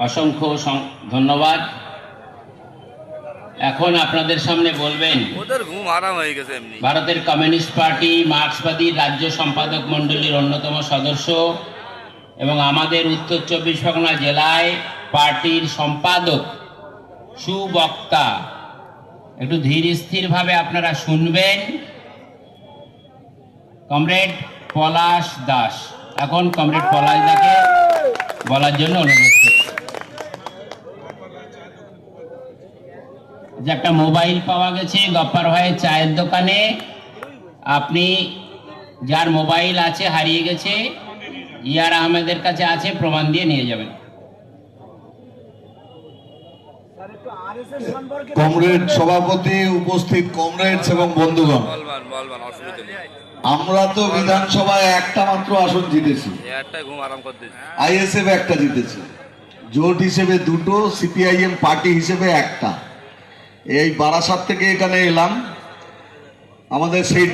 অসংখ্য ধন্যবাদ। এখন আপনাদের সামনে বলবেন ভারতের কমিউনিস্ট পার্টি মার্ক্সবাদী রাজ্য সম্পাদক মণ্ডলীর অন্যতম সদস্য এবং আমাদের উত্তর 24 পরগনা জেলায় পার্টির সম্পাদক, সুবক্তা, একটু ধীর স্থিরভাবে আপনারা শুনবেন, কমরেড পলাশ দাস। এখন কমরেড পলাশ দাকে বলার জন্য অনুরোধ করছি। যে একটা মোবাইল পাওয়া গেছে গপ্পার ভাইয়ের চায়ের দোকানে, আপনি যার মোবাইল আছে হারিয়ে গেছে, ইয়ার আহমেদের কাছে আছে, প্রমাণ দিয়ে নিয়ে যাবেন। কমরেড সভাপতি, উপস্থিত কমরেডস এবং বন্ধুগণ, আমরা তো বিধানসভায় একটা মাত্র আসন জিতেছি, আইএসএফ একটা জিতেছি, জোট হিসেবে দুটো, সিপিআইএম পার্টি হিসেবে একটা। এই বারাসাত থেকে এখানে এলাম, আমাদের সেই